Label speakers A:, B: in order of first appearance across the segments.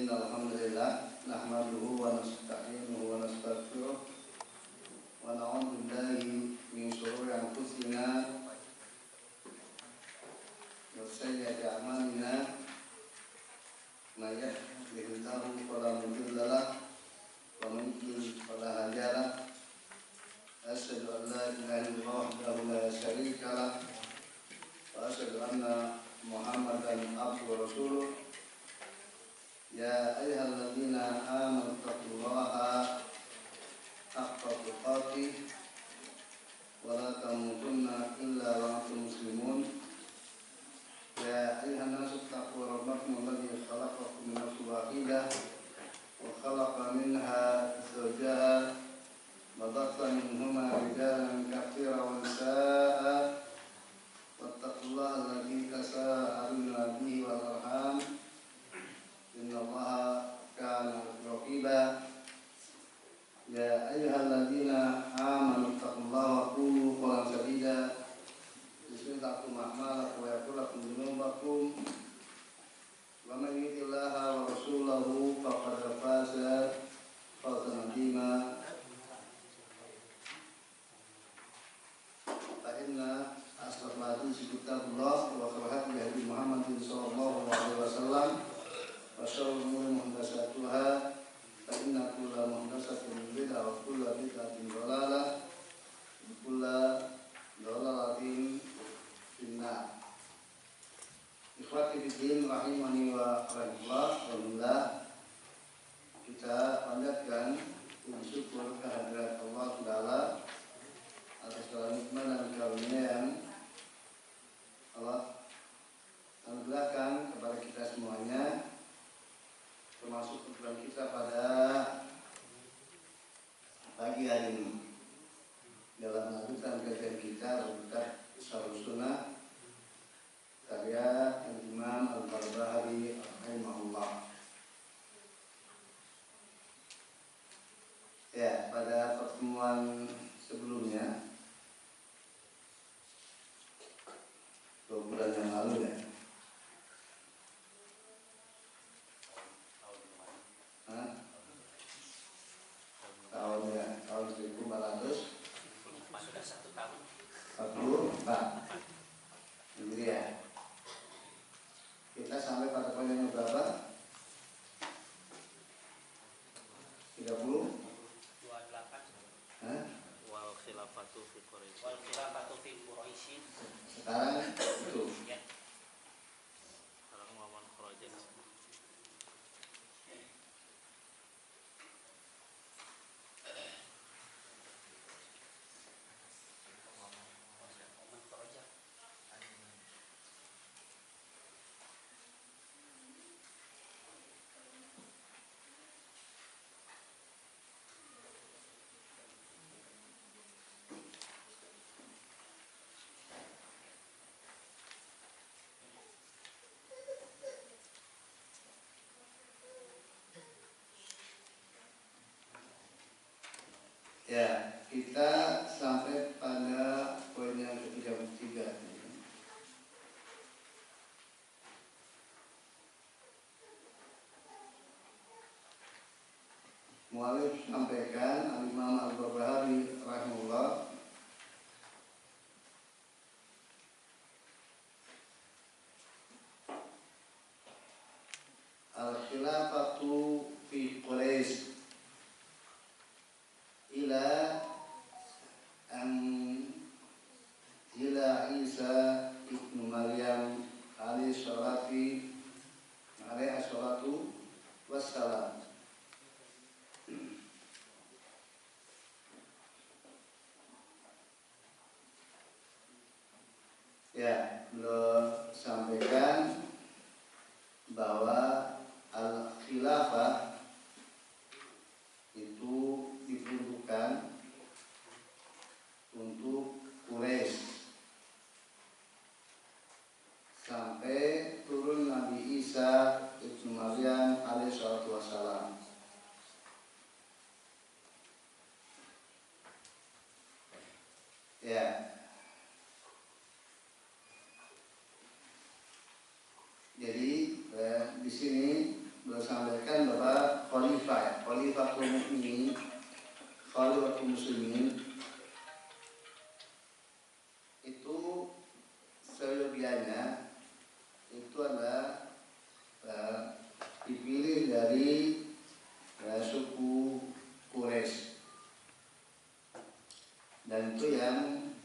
A: Innal hamdalillah nahmaduhu wa nasta'inuhu wa nastaghfiruh wa na'udzu billahi min shururi anfusina wa sayyiati a'malina may yahdihillahu fala mudilla lahu wa man yudlil fala hadiya lahu asyhadu an la ilaha illallah wahdahu la syarika lahu wa asyhadu anna Muhammadan abduhu wa rasuluh. Ya ayyuhalladzina amanu taqullaha haqqa tuqatih wa la tamutunna illa wa antum muslimun. Ya ayyuhan nasu taqu rabbakum alladzi khalaqakum min nafsin wahidah wa khalaqa minha zawjaha wa batha minhuma rijalan katsiran wa nisaa'a wattaqullaha alladzi tasaaluna bihi wal arham innallaha kana raqiba. Ya ayyuhalladzina amanu taqullaha wa qulu qawlan sadida yuslihu lakum a'malakum wa yaghfir lakum dhunubakum wa man yuti'illaha wa rasulahu faqad faza fawzan 'azima. Fa inna asrafal hadits kitabullah wa khairal hadi Muhammadin sallallahu alaihi wasallam wa syarrul umuri muhdatsatuha fa inna kulla muhdatsatin bid'ah wa kulla bid'atin dhalalah wa kulla dhalalatin finnar. Ikhwati fiddin rahimani wa rahimakumullah. Alhamdulillah kita panjatkan puji syukur kehadirat Allah Ta'ala atas segala nikmat dan karunia yang Allah anugerahkan kepada kita semuanya, termasuk kebetulan kita pada pagi hari ini dalam melanjutkan kajian kita kitab Syarh Sunnah karya Imam Al-Barbahari rahimahullah. Ya, pada pertemuan sebelumnya 2 bulan yang lalu ya, tahun 1444 Hijriah. Kita sampai pada poin yang berapa? 30? 28.
B: Wal khilafatu fi Quraisy.
A: Sekarang itu.
B: Ya. Sekarang Muhammad Khurajan.
A: Ya, kita sampai pada poin yang ke-33. Mu'alif sampaikan Al-Imam Al-Barbahari rahimahullah al-khilafatu fi Quraisy ila Isa ibnu Maryam alaihi salatu wassalam. Ya, beliau sampaikan bahwa al-khilafah itu diperuntukkan untuk Quraisy sampai turun Nabi Isa ibnu Maryam alaihissalatu wassalam. khalifatul mukminin, khalifatul muslimin itu seyogianya itu adalah dipilih dari suku Quraisy, dan itu yang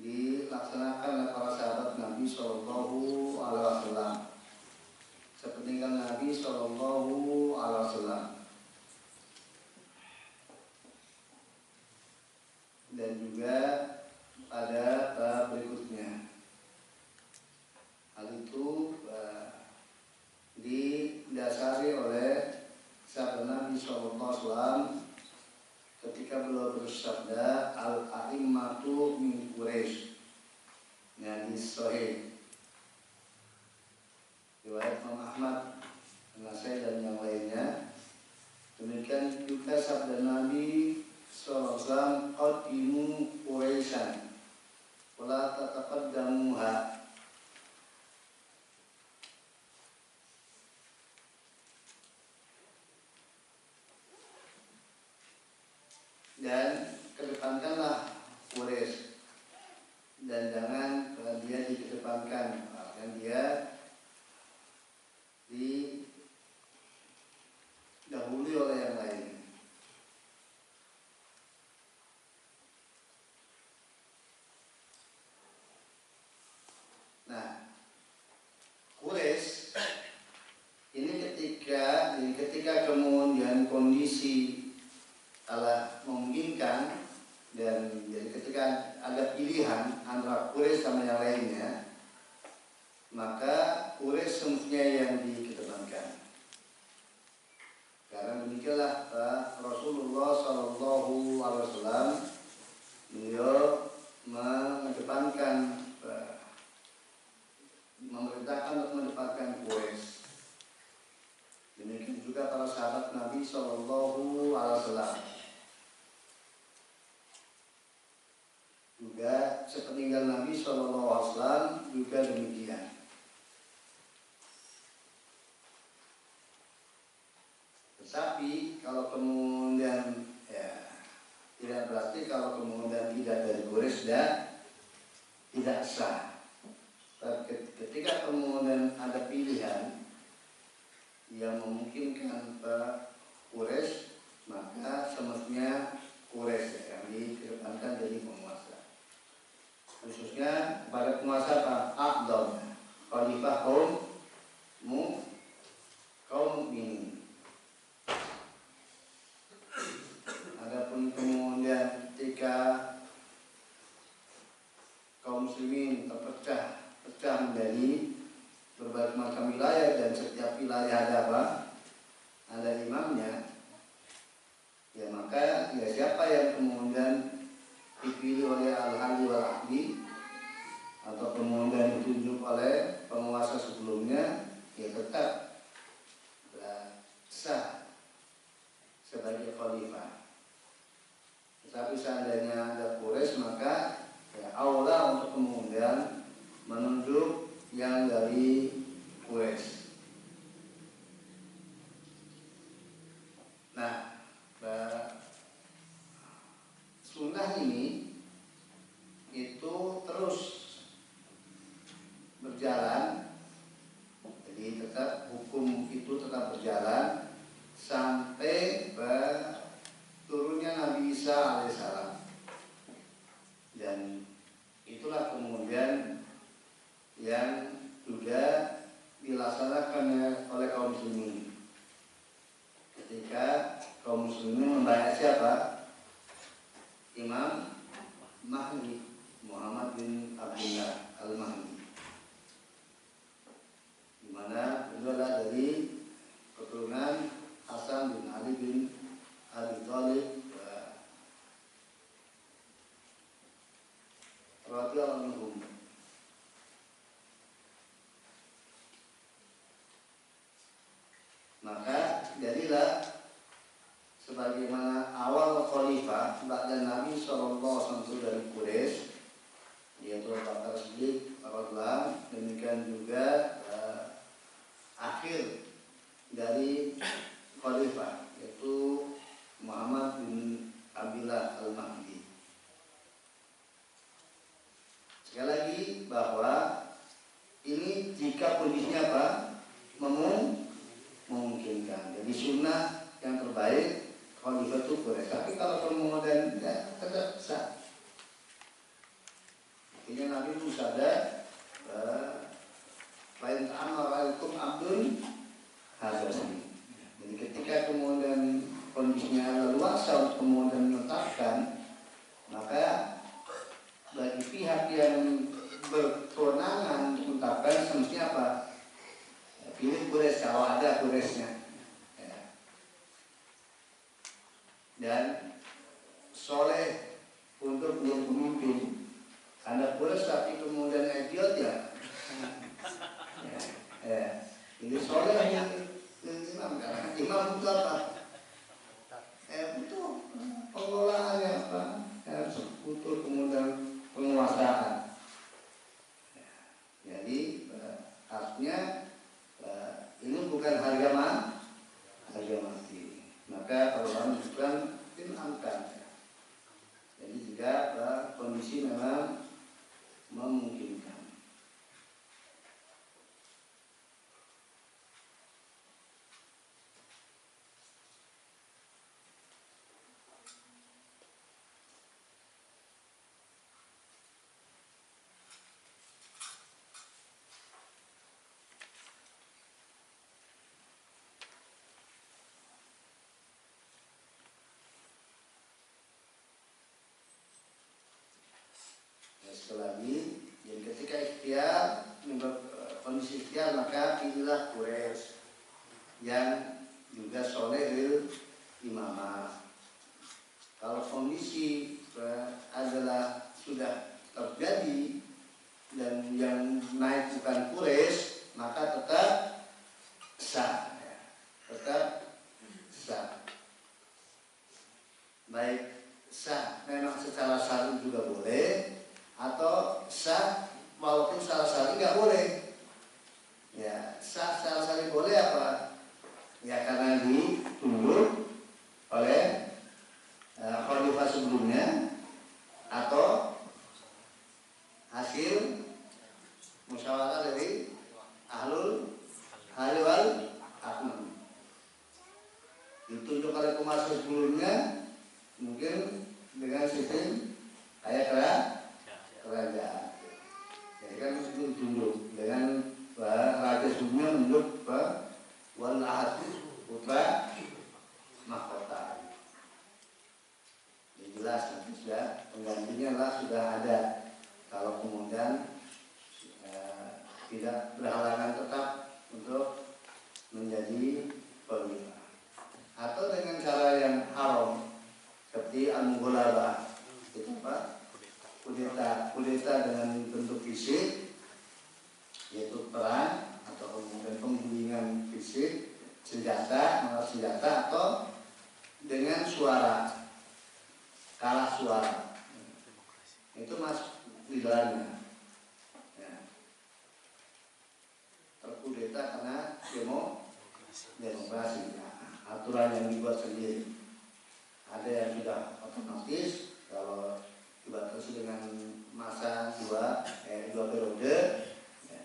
A: dilaksanakan oleh para sahabat Nabi Shallallahu Alaihi Wasallam sepeninggal Nabi Shallallahu Alaihi Wasallam. Dan juga pada berikutnya, hal itu didasari oleh sabda Nabi Shallallahu Alaihi Wasallam ketika beliau bersabda al-a'immatu min Quraisy, yang di Sahih riwayat Imam Ahmad, Nasai dan yang lainnya. Demikian juga sabda Nabi sallallahu alaihi wasallam, qaddimu Quraisyan wala tataqaddamuha. Dan kedepankanlah Quraisy dan jangan dia dikedepankan, dan dia didahului oleh yang lain. Nah, Quraisy ini ketika kemudian kondisi telah memungkinkan, dan jadi ketika ada pilihan antara Quraisy sama yang lainnya, maka Quraisy semestinya yang dikedepankan. Karena demikianlah Rasulullah Shallallahu Alaihi Wasallam, beliau mengedepankan, memerintahkan untuk mengedepankan Quraisy. Demikian juga para sahabat Nabi Shallallahu Alaihi Wasallam. Juga sepeninggal Nabi Shallallahu Alaihi Wasallam juga demikian. Tetapi kalau kemudian tidak berarti kalau kemudian tidak dari Quraisy tidak sah. Ketika kemudian ada pilihan yang memungkinkan Quraisy, maka semestinya Quraisy yang dikedepankan jadi penguasa. Khususnya pada penguasa Abdul Khalifah kaum mukminin. Adapun kemudian ketika kaum muslimin terpecah menjadi berbagai macam wilayah, dan setiap wilayah ada apa? Ada imamnya. Ya, maka siapa yang kemudian dipilih oleh al-hadi wal-ahdi atau kemudian ditunjuk oleh penguasa sebelumnya, ya tetap sah sebagai khalifah. Tetapi seandainya ada Quraisy, maka aula untuk kemudian menunjuk yang dari Quraisy. Nah, sunnah ini itu terus berjalan, jadi tetap hukum itu tetap berjalan sampai turunnya Nabi Isa alaihissalam, dan itulah kemudian yang juga dilaksanakan oleh kaum muslimin ketika kaum muslimin membayar siapa? Imam Mahdi Muhammad bin Abdullah Al-Mahdi, di mana beliau adalah dari keturunan Hasan bin Ali bin Abi Thalib radhiyallahu anhum. Maka jadilah sebagaimana awal khalifah ba'da Nabi sallallahu alaihi wasallam dari Quraisy, yaitu Abu Bakar Siddiq radhiyallahu, demikian juga akhir dari khalifah yaitu Jadi sunnah yang terbaik khalifah itu boleh. Tapi kalau kemudian ya tetap sah. Ini Nabi Musa ada lain amalakum abdun hadasni. Jadi ketika kemudian kondisinya leluasa untuk kemudian menetapkan, maka bagi pihak yang berkewenangan untuk menetapkan semestinya apa? Ya, pilih Quraisy kalau ada Quraisynya. Ya. Dan soleh untuk menjadi pemimpin. Anda Quraisy tapi kemudian idiot ya. Ini soleh yang imam kan? Imam itu apa? Butuh pengelolaannya apa? Butuh kemudian penguasaan. Jadi artinya ini bukan harga mati. Maka kalau orang bukan imamkan. Jadi jika kondisi memang memungkinkan. Sekali lagi, jadi ketika ikhtiar, kondisi ikhtiar, maka pilihlah Quraisy yang juga solehil imamah. Kalau kondisi adalah sudah terjadi dan yang naik bukan Quraisy, maka tetap sah, tetap sah. Baik sah memang secara syar'i juga boleh, atau sah walaupun secara syar'i nggak boleh. Ya, sah secara syar'i boleh apa? Ya karena ditunjuk oleh khalifah sebelumnya atau hasil musyawarah dari ahlul hal wal aqd. Ditunjuk oleh penguasa sebelumnya mungkin dengan sistem kayak kerajaan. Jadi kan itu ditunjuk dengan raja sebelumnya menunjuk Wal Ahad putra mahkota. Ini jelas nanti sudah penggantinya lah sudah ada. Kalau kemudian tidak berhalangan tetap untuk menjadi khalifah, atau dengan cara yang haram seperti al-mughalabah, itu apa? Kudeta dengan bentuk fisik, yaitu perang atau kemudian penggulingan fisik, senjata, menggunakan senjata, atau dengan suara, kalah suara, itu masuk di dalamnya. Ya. Terkudeta karena demokrasi, aturan yang dibuat sendiri. Ada yang sudah otomatis kalau dibatasi dengan masa dua periode, ya,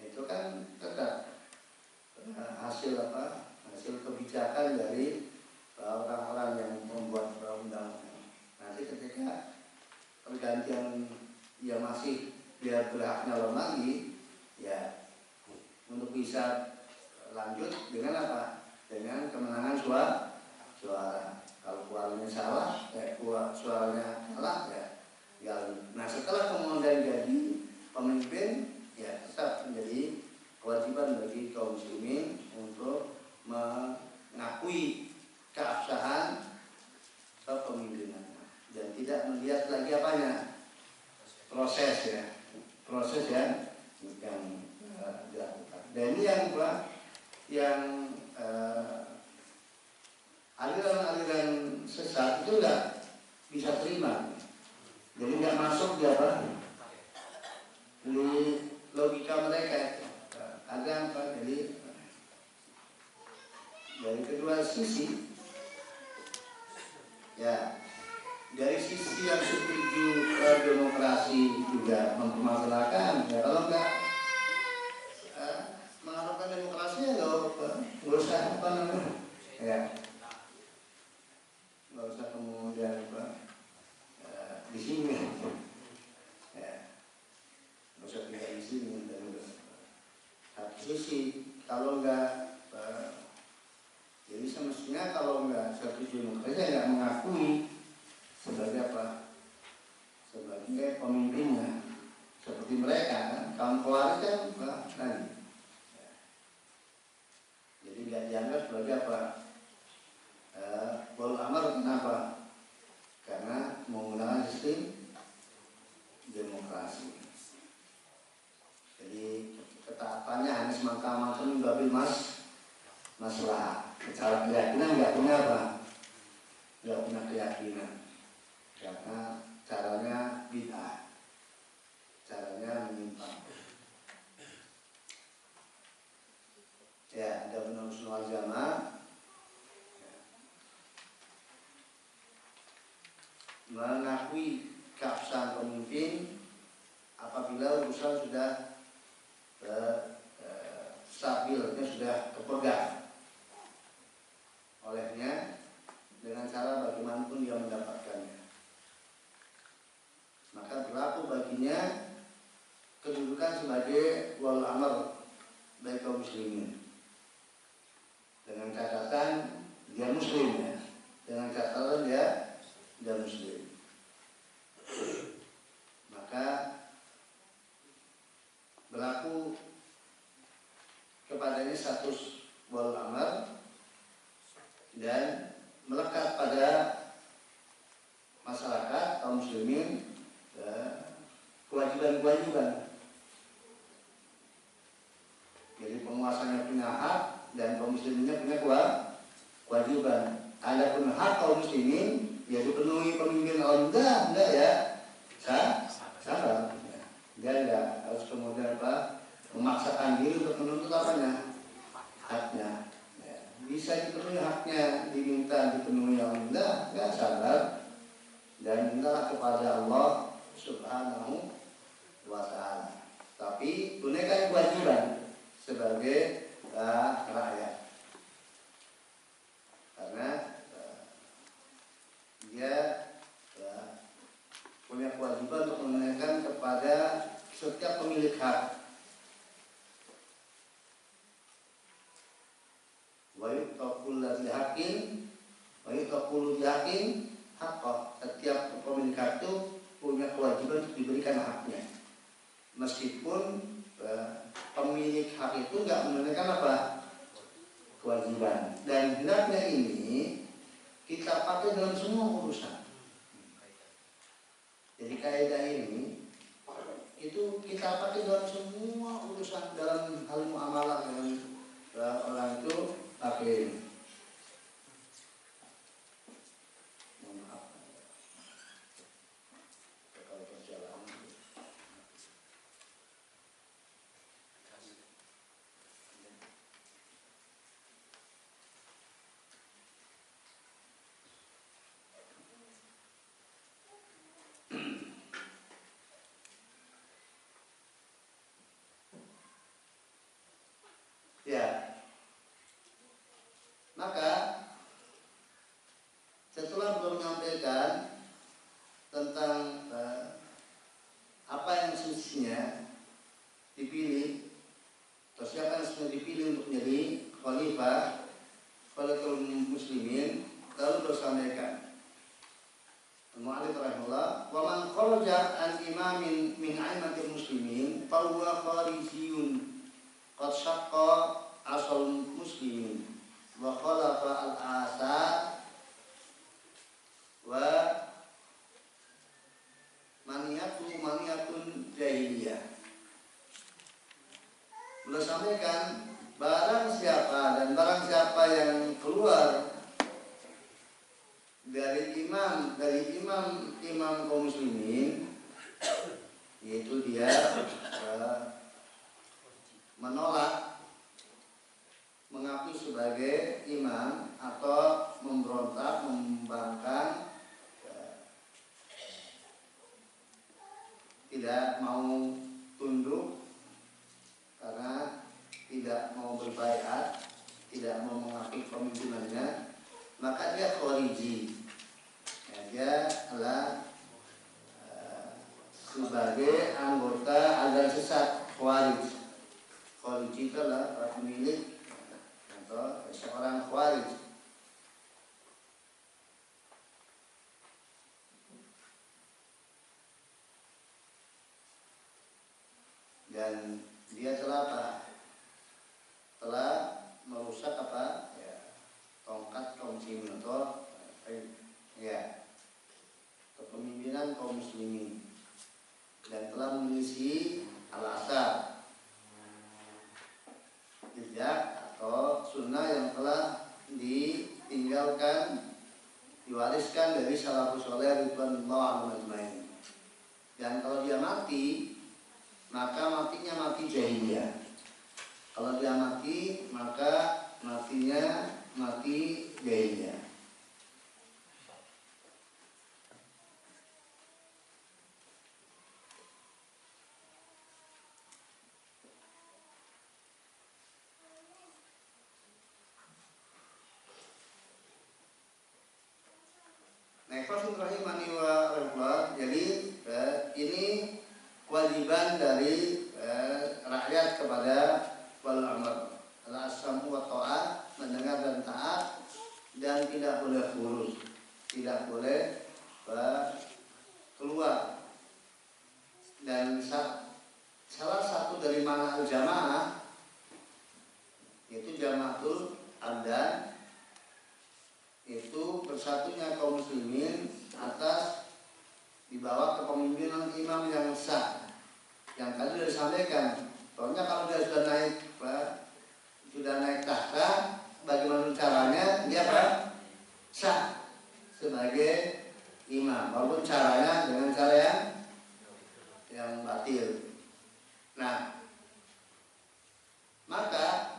A: itu kan tetap hasil kebijakan dari orang-orang yang membuat undang-undang. Nanti ketika pergantian dia masih dia berhak nyalon lagi, ya untuk bisa lanjut dengan apa? Dengan kemenangan suara. Kalau suaranya salah, suaranya kalah, ya. Nah setelah kemudian jadi pemimpin, ya tetap menjadi kewajiban bagi kaum muslimin untuk mengakui keabsahan kepemimpinan dan tidak melihat lagi apanya, proses yang dilakukan. Dan ini yang aliran-aliran sesat itu nggak bisa terima, jadi nggak masuk di logika mereka. Ada apa? Jadi dari kedua sisi, ya dari sisi yang setuju demokrasi juga mempermasalahkan, ya kalau nggak mengharapkan demokrasi ya nggak usah apa namanya ya, nggak usah kemudian di sini, ya, nggak usah tinggal di sini dan satu sisi kalau nggak jadi semestinya kalau nggak setuju demokrasi nggak mengakui sebagai apa, sebagai pemimpinnya seperti mereka kan, kaum Khawarij kan tadi. Jadi nggak dianggap sebagai apa, ulul amr. Kenapa? Karena menggunakan sistem demokrasi. Jadi ketaatannya hanya semata-mata mengambil masalah. Cara keyakinan nggak punya apa, nggak punya keyakinan, karena caranya bid'ah, caranya menyimpang. Ya, ada benar sunnah jamaah mengakui keabsahan pemimpin apabila urusan sudah stabilnya sudah terpegang olehnya dengan cara bagaimanapun dia mendapatkannya, maka berlaku baginya kedudukan sebagai ulul amr bagi kaum muslimin dengan catatan dia muslim, ya, dengan catatan dia muslim, maka berlaku kepadanya status ulul amr dan melekat pada masyarakat kaum muslimin kewajiban-kewajiban. Jadi penguasanya punya hak dan kaum musliminnya punya kewajiban. Adapun hak kaum muslimin ya dipenuhi pemimpin enggak ya sabar. Dia enggak harus kemudian memaksakan diri untuk menuntut haknya. Bisa dipenuhi haknya, diminta dipenuhi enggak sabar dan mintalah kepada Allah Subhanahu wa ta'ala. Tapi tunaikan kewajiban sebagai rakyat, karena dia punya kewajiban untuk menunaikan kepada setiap pemilik hak. Wa yuqul ladzi haqqin wa yuqulu yakin haqqah. Setiap pemilik hak itu punya kewajiban untuk diberikan haknya, meskipun pemilik hak itu nggak menunaikan kewajiban. Dan hendaknya ini kita pakai dalam semua urusan. Jadi kaidah ini itu kita pakai dalam semua urusan, dalam hal muamalah dengan orang itu pakai ini. Ya, maka setelah belum menyampaikan tentang apa yang semestinya dipilih atau siapa yang semestinya dipilih untuk menjadi khalifah pada kaum muslimin, lalu bersampaikan Al-Mu'allif rahimahullah, wa man kharaja an imamin min a'immatil muslimin fa huwa kharijiyun qad syaqqa asal muslimin wa khalafa al-asar wa maniyatun jahiliyah. Beliau sampaikan barang siapa yang keluar dari imam kaum muslimin, yaitu dia menolak mengakui sebagai imam atau memberontak, membangkang, tidak mau tunduk karena tidak mau berbaiat, tidak mau mengakui pemimpinannya, maka dia khariji. Ya, dia adalah sebagai anggota aliran sesat Khawarij. Khariji itu adalah pemilik atau seorang Khawarij. Dan dia telah apa? Telah merusak apa? Ya, tongkat kaum muslimin atau ya, kepemimpinan kaum muslimin, dan telah menyelisih al-asar, jejak atau sunnah yang telah ditinggalkan, diwariskan dari salafus saleh ridwanullah alaihi. Dan kalau dia mati, maka matinya mati jahiliyah. Kalau dia mati, maka matinya mati jahiliyah. Rahimani wa rahmatullah. Jadi ini kewajiban dari rakyat kepada wal amr, al-asam wa ta'at, mendengar dan taat, dan tidak boleh khurus, tidak boleh keluar. Dan salah satu dari makna al-jamaah yaitu jamaatul abdan, itu bersatunya kaum muslimin atas di bawah kepemimpinan imam yang sah, yang tadi sudah disampaikan. Pokoknya kalau dia sudah naik tahta, bagaimana caranya dia sah sebagai imam, walaupun caranya dengan cara yang batil. Nah, maka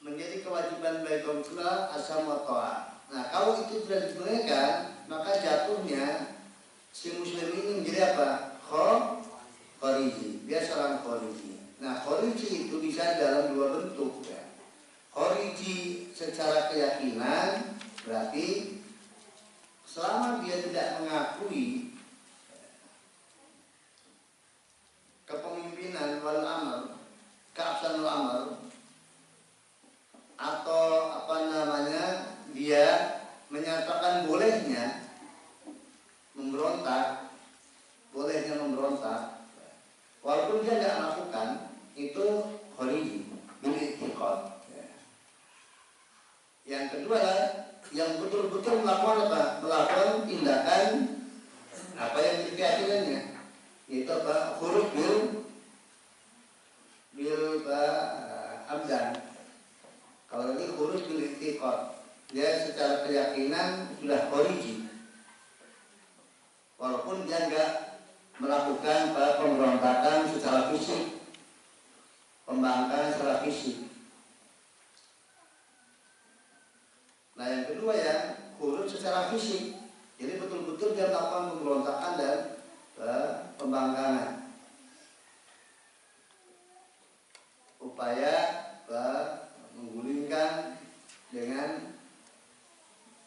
A: menjadi kewajiban bagi kaum muslimin asam wa ta'at. Nah, kalau itu sudah dibolehkan, maka jatuhnya si muslim ini menjadi apa? Khariji. Dia seorang khariji. Nah, khariji itu bisa dalam dua bentuk ya. Khariji secara keyakinan berarti selama dia tidak mengakui kepemimpinan wal amr, keabsahan wal amr, atau apa namanya, dia menyatakan bolehnya memberontak, walaupun dia tidak melakukan, itu khariji bil i'tiqad. Yang kedua, yang betul-betul melakukan tindakan apa yang dikeyakinannya, itu apa? Huruf bil abdan. Kalau ini huruf bil i'tiqad, dia secara keyakinan sudah khariji, walaupun dia enggak melakukan pemberontakan secara fisik, pembangkangan secara fisik. Nah, yang kedua ya, huruf secara fisik, jadi betul-betul dia melakukan pemberontakan dan pembangkangan, upaya menggulingkan dengan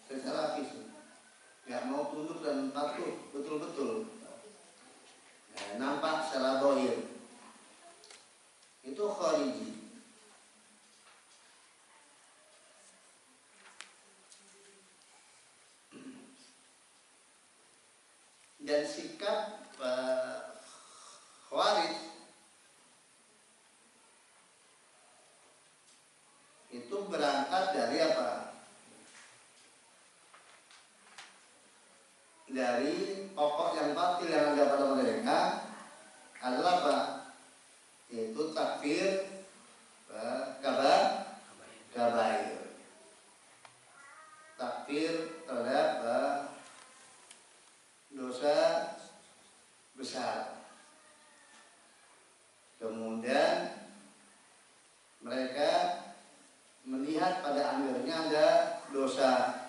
A: secara fisik, nggak mau tunduk dan patuh betul-betul, nampak secara zahir, itu khariji. Dan sikap Khawarij itu berangkat dari apa? Dari pokok yang batil yang ada pada mereka adalah apa? Yaitu takfir kabair, takfir terhadap dosa besar. Kemudian mereka melihat pada amirnya ada dosa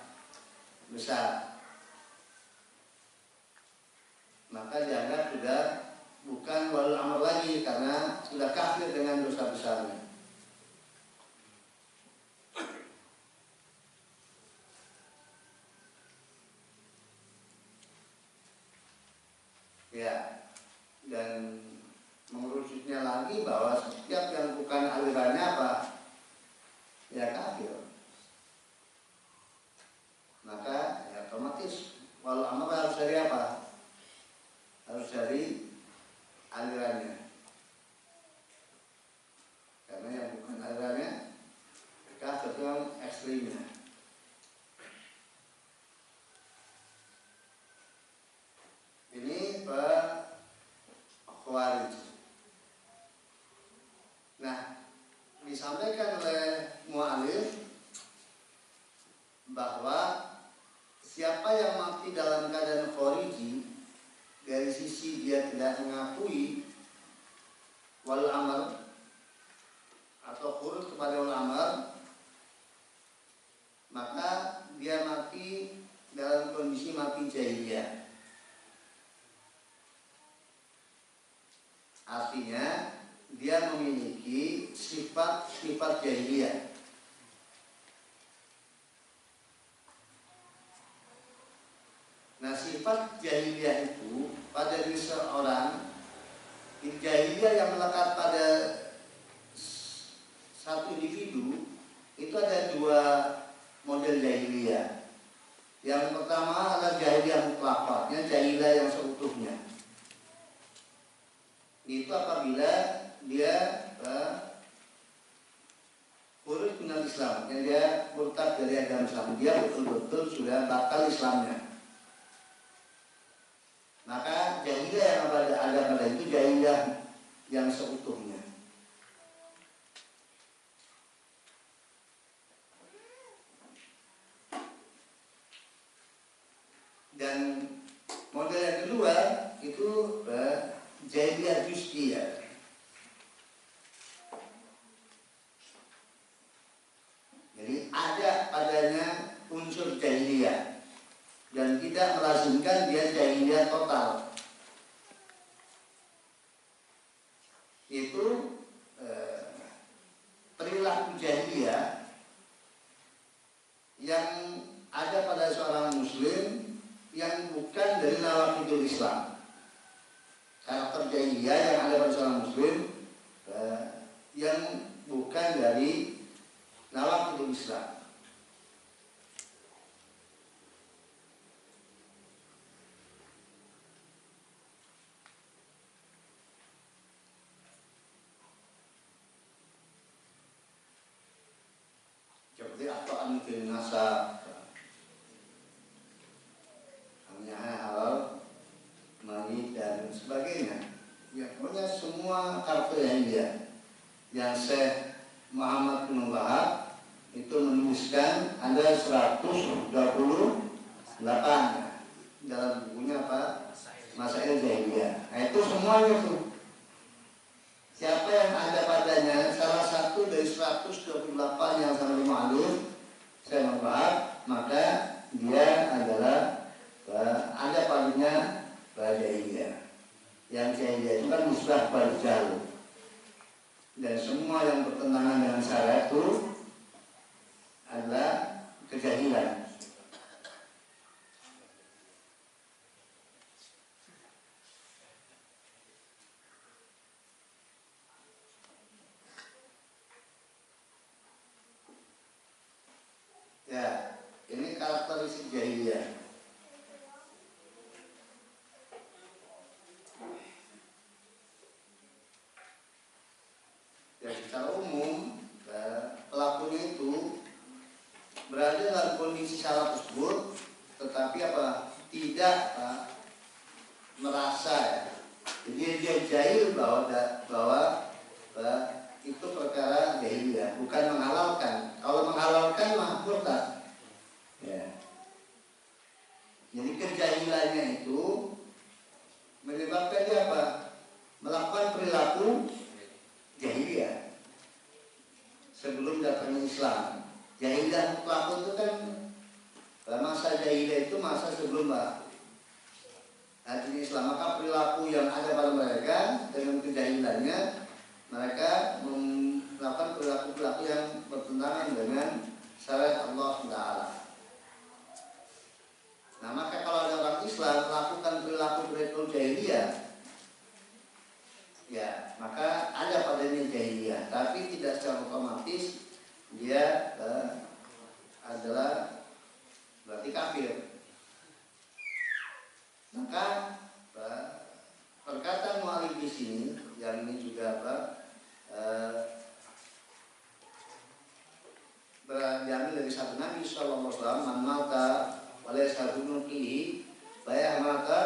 A: besar, maka dianggap sudah bukan walul amr lagi karena sudah kafir dengan dosa besarnya. berikutnya lagi bahwa setiap yang bukan alirannya apa? Ya kafir. Maka ya otomatis walau amar harus dari apa? Harus dari alirannya. Karena yang bukan alirannya kafir yang ekstrimnya. Ini Pak Khawarij. Nah, disampaikan oleh mu'alif bahwa siapa yang mati dalam keadaan khariji, dari sisi dia tidak mengakui wal amr atau khurud kepada wal amr, maka dia mati dalam kondisi mati jahiliyah. Artinya dia memiliki sifat-sifat jahiliyah. Nah, sifat jahiliyah itu pada diri seorang, jahiliyah yang melekat pada satu individu itu ada dua model jahiliyah. Yang pertama adalah jahiliyah mutlaqah, jahiliyah yang seutuhnya. Itu apabila dia khurij minal Islam, yang dia murtad dari agama Islam, dia betul-betul sudah batal Islamnya. Maka jahiliyah yang ada pada itu jahiliyah yang seutuhnya. Dan model yang kedua itu jahiliyah juz'iyah. Jadi ada padanya unsur jahiliyah dan tidak melazimkan dia jahiliyah total. Itu perilaku jahiliyah yang ada pada seorang muslim yang bukan dari nawaqidul Islam. Karakter jahiliyah yang ada pada seorang muslim yang bukan dari nawaqidul Islam. Seperti ataan fil nasab, hanya halal, mani dan sebagainya. Ya, pokoknya semua karakter yang Syekh Muhammad bin Wahab itu menuliskan ada 128 dalam bukunya apa? Masail Jahiliyah. Nah, itu semuanya tuh. Siapa yang ada padanya salah satu dari 128 yang sangat ma'lum saya membahas, maka dia adalah ada padanya jahiliyah. Yang jahiliyah itu kan musbah barjal. Dan semua yang bertentangan dengan syariat itu adalah kejahilan. Ya, ini karakteristik jahiliyah. Ya, secara umum pelakunya itu berada dalam kondisi salah tersebut, tetapi tidak merasa ya. Jadi dia jahil bahwa itu perkara jahiliyah, bukan menghalalkan. Kalau menghalalkan mah murtad. Ya. Jadi kejahilannya itu menyebabkan dia melakukan perilaku jahiliyah sebelum datangnya Islam. Jahiliyah mutlak itu kan masa jahiliyah itu masa sebelum adanya Islam. Maka perilaku yang ada pada mereka dengan kejahilannya, mereka melakukan perilaku-perilaku yang bertentangan dengan syariat Allah Taala. Nah, maka kalau ada orang Islam melakukan perilaku jahiliyah, ya maka otomatis dia adalah berarti kafir. Maka perkataan mu'alif di sini yang ini juga diambil dari sabda Nabi sallallahu alaihi wasallam, "Man mata wa laysa bihi bayah mata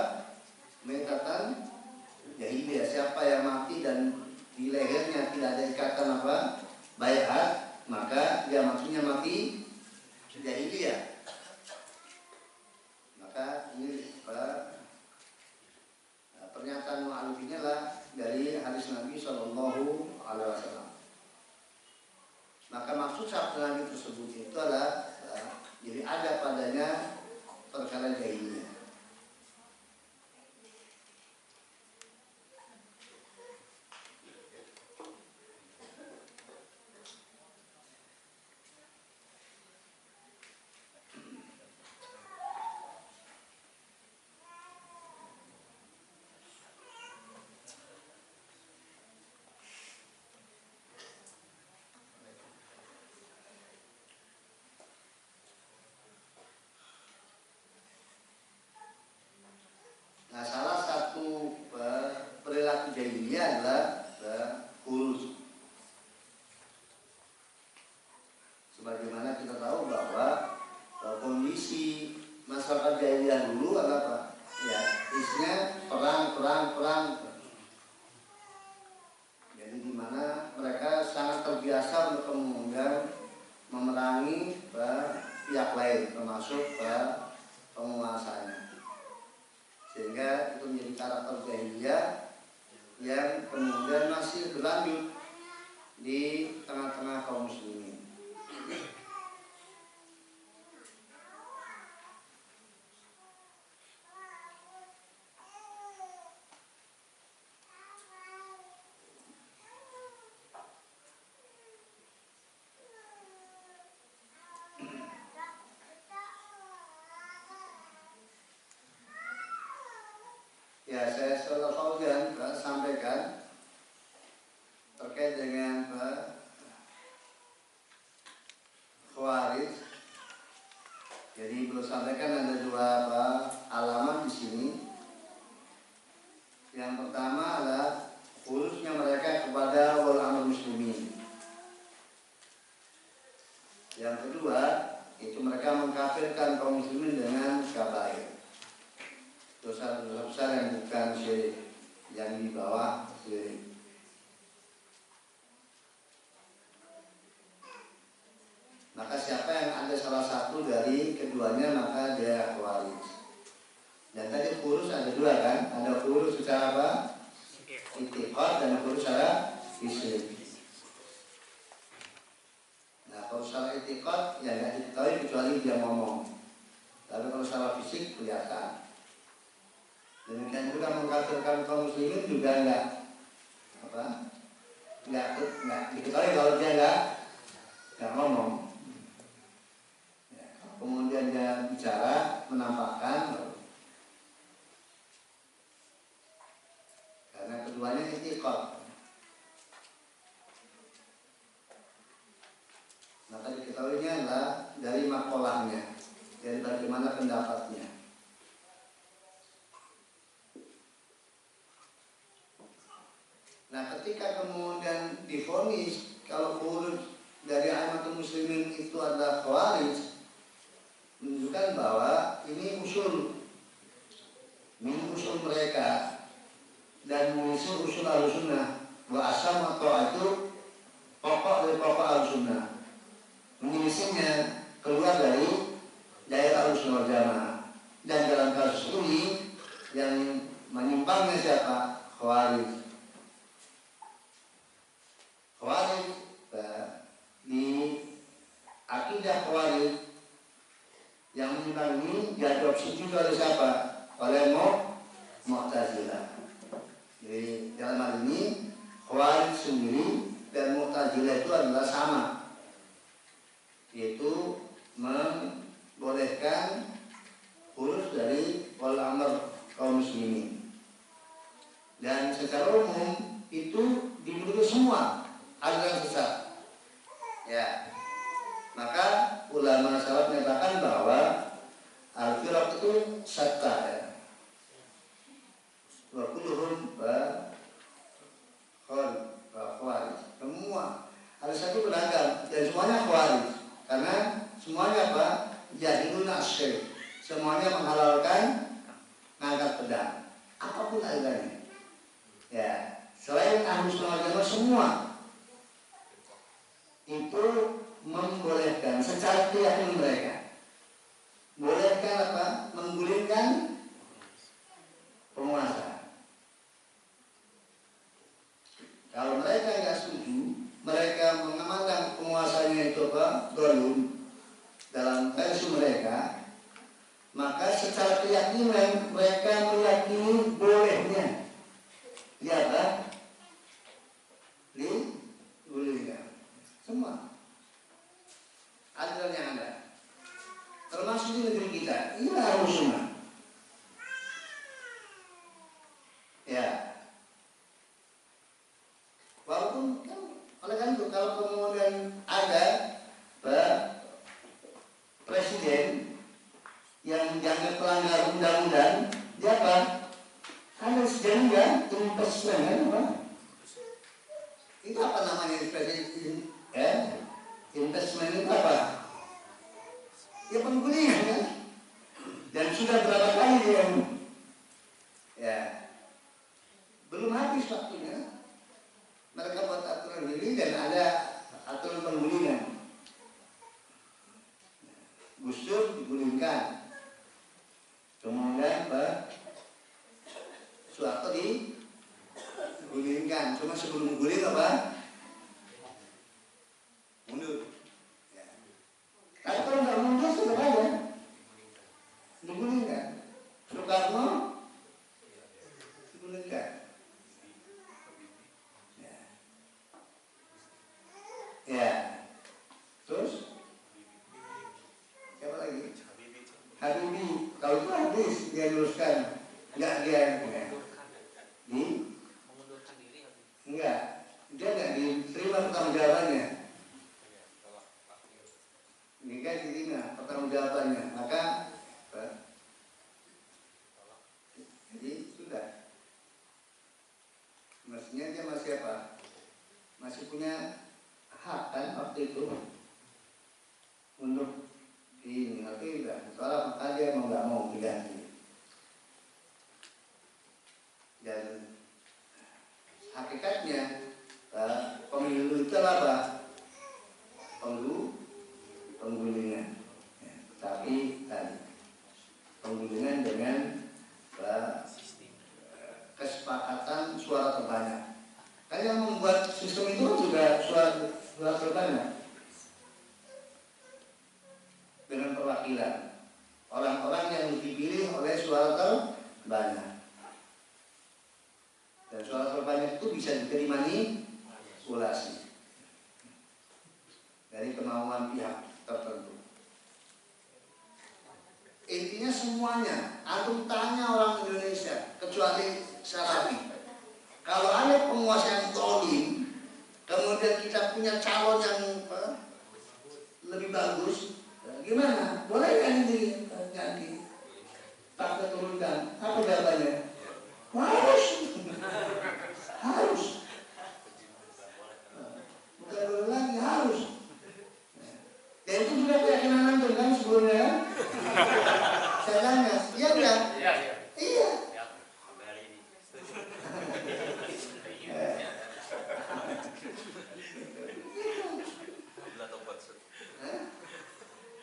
A: metatan jahiliyah." Siapa yang mati dan di lehernya tidak ada ikatan bayat, maka dia maksudnya mati jahiliyah. Maka ini pernyataan mu'alif ini adalah dari hadis Nabi sallallahu alaihi wasallam. Maka maksud sabda Nabi tersebut itu adalah jadi ada padanya perkara jahiliyah. Nah, salah satu perilaku jahiliyah adalah khulus. Sebagaimana kita tahu bahwa kondisi masyarakat jahiliyah dulu adalah apa? Ya, isinya perang. Jadi di mana mereka sangat terbiasa untuk kemudian memerangi pihak lain, termasuk penguasanya. Sehingga itu menjadi karakter jahiliyah yang kemudian masih berlanjut di tengah-tengah kaum muslimin. Ya, saya Fauzan sampaikan terkait dengan Khawarij. Jadi belum sampaikan ada dua alamat di sini. Yang pertama adalah khususnya mereka kepada wal amr muslimin. Yang kedua itu mereka mengkafirkan kaum muslimin dengan kabair. Dosa-dosa besar yang bukan syirik, yang di bawah syirik. Maka siapa yang ada salah satu dari keduanya maka dia Khawarij. Dan tadi khurus ada dua kan? Ada khurus secara i'tiqad dan khurus secara fisik. Nah, kalau secara i'tiqad ya nggak diketahui kecuali dia ngomong. Tapi kalau secara fisik kelihatan. Demikian juga mengkafirkan kaum muslimin juga enggak diketahui kalau dia enggak ngomong. Ya, kemudian dia bicara menampakkan karena keduanya i'tiqad. Maka diketahuinya adalah dari makolahnya, dari bagaimana pendapatnya. Nah, ketika kemudian divonis kalau khurus dari a'immatul muslimin itu adalah Khawarij, menunjukkan bahwa ini usul mereka dan usul Ahlussunnah wa asam atau itu pokok dari pokok Ahlussunnah. Menyelisihnya keluar dari daerah Ahlussunnah wal Jamaah. Dan dalam kasus ini yang menyimpangnya siapa? Khawarij. Khawarij di akidah Khawarij yang menyimpang ini diadopsi juga oleh siapa? Oleh Mu'tazilah. Jadi dalam hal ini Khawarij sendiri dan Mu'tazilah itu adalah sama, yaitu membolehkan urus dari wal amr kaum muslimin. Dan secara umum itu dimiliki semua aliran sesat. yahiluna asyir, semuanya menghalalkan ngangkat pedang, apapun harganya. Ya, selain ahlu sunnah wal jamaah semua itu membolehkan secara keyakinan mereka. Bolehkan apa? Menggulingkan penguasa. Kalau mereka nggak setuju, mereka mengamankan penguasanya itu apa? Dolum dalam versi mereka, maka secara keyakinan mereka meyakini bolehnya. Ya kan? Digulingkan. Semua aliran yang ada, termasuk di negeri kita, ini harus sunnah. Ya, walaupun kan, oleh karena itu kalau kemudian ada presiden yang jangan pelanggar undang-undang, dia apa? Ada sejarah investment kan apa? Itu apa namanya investment? Investment itu apa? Ya penggulingan kan? Dan sudah berapa kali dia? Ya, belum habis waktunya. Mereka buat aturan ini dan ada aturan penggulingan. Gus Dur digulingkan. Kemudian Soeharto digulingkan. Cuma sebelum guling apa? Mundur. Ya. Tapi kalau nggak mundur sudah ada digulingkan. Soekarno digulingkan. Ya. Terus siapa lagi? Habibie. Kalau itu habis dia luruskan. Enggak dia
B: Mengundurkan diri.
A: enggak. Dia enggak diterima pertanggungjawabannya. Ini kan diterima pertanggungjawabannya. Maka jadi sudah. Maksudnya dia masih apa? Masih punya hak kan waktu itu untuk ini nanti tidak soalnya maka dia mau nggak mau diganti. Dan hakikatnya pemilu itu apa? Penggulingan. Ya, tapi penggulingan dengan kesepakatan suara terbanyak. Kan yang membuat sistem itu juga suara terbanyak dengan perwakilan orang-orang yang dipilih oleh suara terbanyak. Dan suara terbanyak itu bisa dimanipulasi dari kemauan pihak tertentu. Intinya semuanya, antum tanya orang Indonesia, kecuali Salafi. Kalau ada penguasa yang zalim, kemudian kita punya calon yang lebih bagus, gimana? Boleh kan ganti? Tak turunkan. Apa jawabannya? Harus. Bukan boleh lagi, harus. Dan itu juga keyakinan antum kan sebelumnya. Saya tanya, iya enggak? Iya.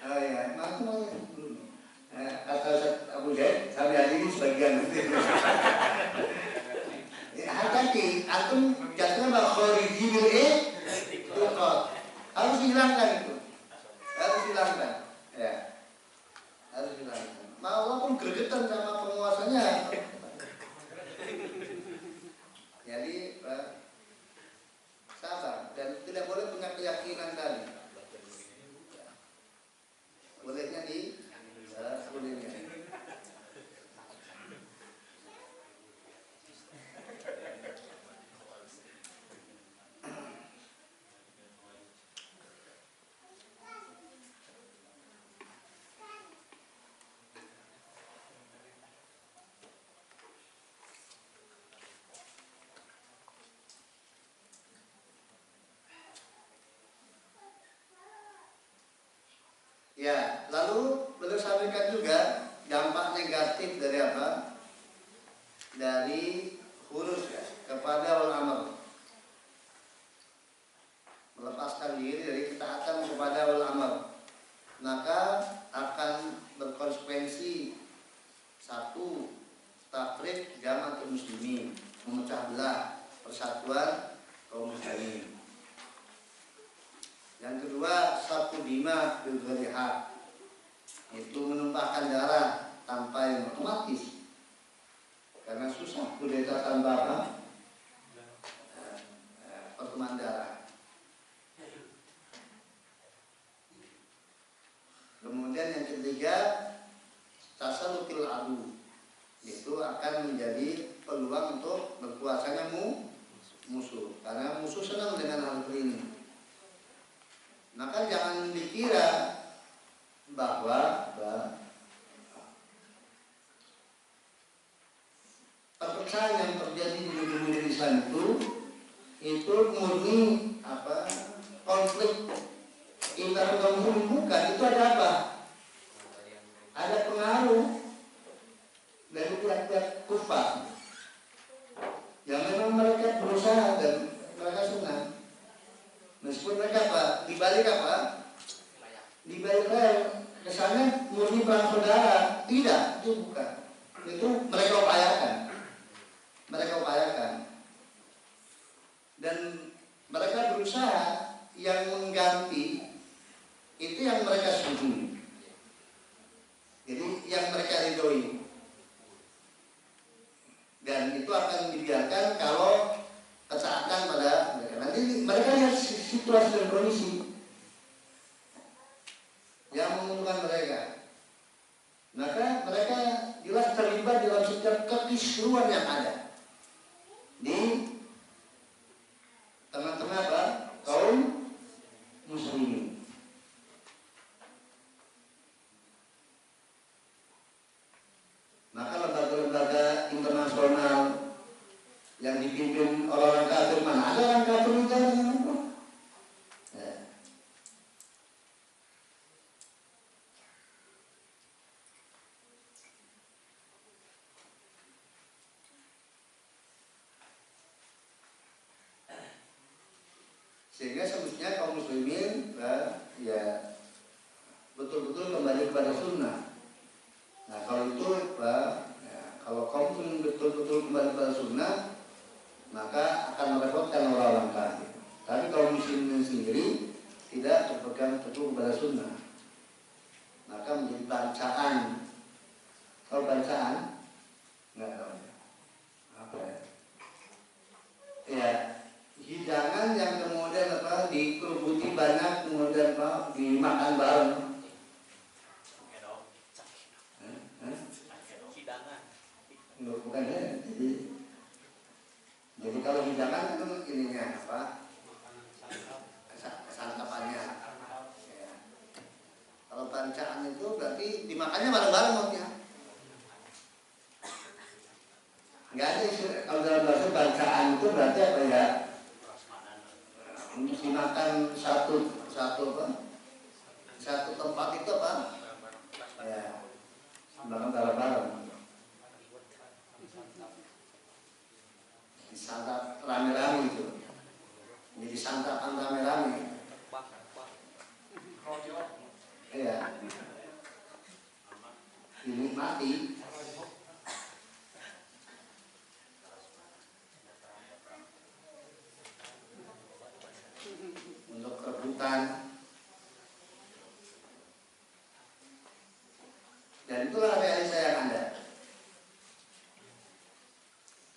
A: Oh ya, maksudnya belum. Kata Abu Zaid, sampai hari ini sebagian. Hati-hati, antum jatuhnya bahwa khariji bil harus dihilangkan itu. Harus dihilangkan. Ya. Harus dihilangkan. Walaupun gregetan sama penguasanya. Jadi sabar dan tidak boleh punya keyakinan tadi. Bolehnya bolehnya. Lalu beliau sampaikan juga dampak negatif dari apa? Dari huruf ya, kepada wal amr. Melepaskan diri dari ketaatan kepada wal amr, maka akan berkonsekuensi satu, tafriq jamaatul muslimin, memecah belah persatuan kaum muslimin. Yang kedua, safu dima bil ghairi haq, itu menumpahkan darah tanpa yang otomatis, karena susah kudeta tanpa apa? Pertumpahan darah. Kemudian yang ketiga, tasallutul adu, itu akan menjadi peluang untuk berkuasanya musuh, karena musuh senang dengan hal ini. Maka jangan dikira bahwa perpecahan yang terjadi di negeri Islam itu murni apa? Konflik internal kaum muslimin, bukan. Itu ada apa? Ada pengaruh dari pihak-pihak kufar yang memang mereka berusaha dan mereka senang, meskipun mereka apa? Dibalik apa? Dibalik kesannya murni perang saudara. Tidak, itu bukan. Itu mereka upayakan dan mereka berusaha yang mengganti itu yang mereka setuju, jadi yang mereka ridhoi, dan itu akan dibiarkan kalau ketaatan pada mereka. Nanti mereka lihat situasi dan kondisi yang menguntungkan mereka, maka mereka jelas terlibat dalam setiap kekisruan yang ada di tengah-tengah apa? Kaum muslimin. Maka lembaga-lembaga internasional yang dipimpin orang kafir, mana ada orang kafir di dalamnya? Sehingga semestinya kaum muslimin ya betul-betul kembali kepada sunnah. Nah kalau itu kalau kaum muslimin betul-betul kembali kepada sunnah, maka akan merepotkan orang-orang kafir. Tapi kaum muslimin sendiri tidak berpegang teguh kepada sunnah, maka menjadi bancaan. Kalau bancaan nggak tahu apa ya, hidangan yang kemudian apa dikerubuti banyak, kemudian apa dimakan bareng. Bukan ya. Jadi kalau hidangan itu ininya apa? Santapannya. Ya. Kalau bancaan itu berarti dimakannya bareng-bareng maksudnya. Enggak ada istilah, kalau dalam bahasa bancaan itu berarti apa ya? Dimakan satu apa? Satu tempat itu apa? Ya, makan bareng-bareng. Disantap rame-rame itu, jadi santapan rame-rame. Iya, dinikmati. Untuk rebutan, dan itulah realita yang ada.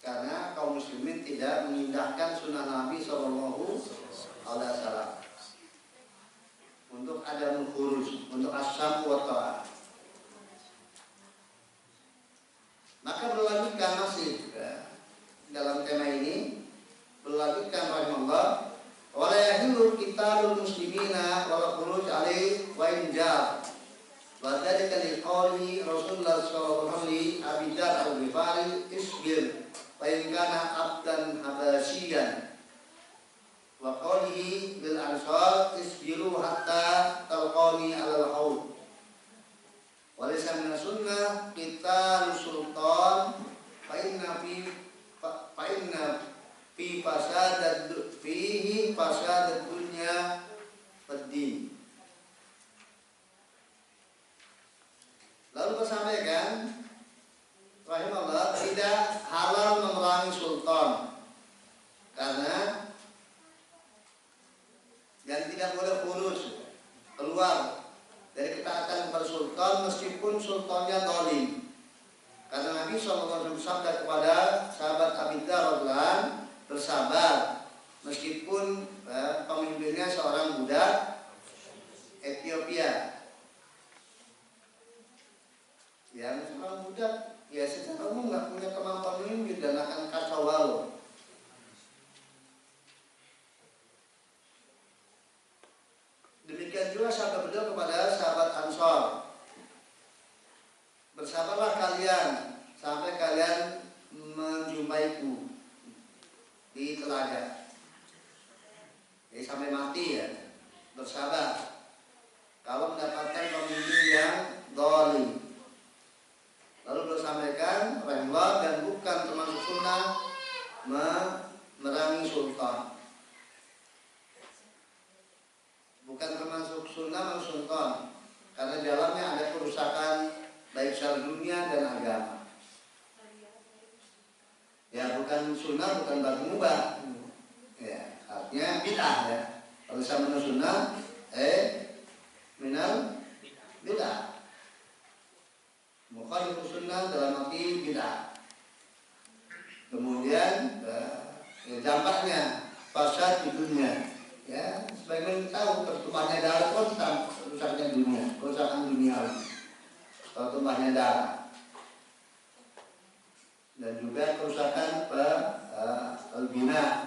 A: Karena kaum muslimin tidak mengindahkan sunnah Nabi Sallallahu Alaihi Wasallam untuk ada mengurus, untuk as-sam wa ta'ah. Maka berlanjutkan masih dalam tema ini, berlanjutkan rahimahullah, wala yahillu qitalul muslimina wala khuruj alaihi wa injar. Wa dzalika liqauli Rasulullah sallallahu alaihi wasallam Abi Dzar al-Ghifari isbir wa in kana abdan habasyian, wa qawlihi bil ansar isbiru hatta talqani alal haud. sunnah kita sultan fa inna fi fasadat dunya ad-din. Lalu bersampaikan rahimahullah tidak halal memerangi sultan karena dan tidak boleh khuruj keluar dari ketaatan kepada sultan meskipun sultannya zalim. Karena Nabi SAW bersabda kepada sahabat Abi Dzar radhiyallahu anhu, bersabar meskipun pemimpinnya seorang budak Ethiopia. Yang seorang budak ya secara umum nggak punya kemampuan memimpin dan akan kacau balau. Demikian juga sabda beliau kepada sahabat Ansor, bersabarlah kalian sampai kalian menjumpaiku di telaga. Jadi sampai mati ya, bersabar. Kalau mendapatkan pemimpin yang zalim. Lalu beliau sampaikan rahimahullah dan bukan termasuk sunnah memerangi sultan. Bukan termasuk sunnah memerangi sultan karena di dalamnya ada kerusakan baik secara dunia dan agama. Ya bukan sunnah, bukan berarti mubah. Ya, artinya bid'ah ya. Kalau sama sunnah, minal bid'ah. Mukhalifus sunnah dalam arti bid'ah. Kemudian dampaknya fasad di dunia. Ya, sebagaimana kita tahu pertumpahannya darah itu rusaknya dunia, kerusakan dunia. Pertumpahannya darah. Dan juga kerusakan al-bina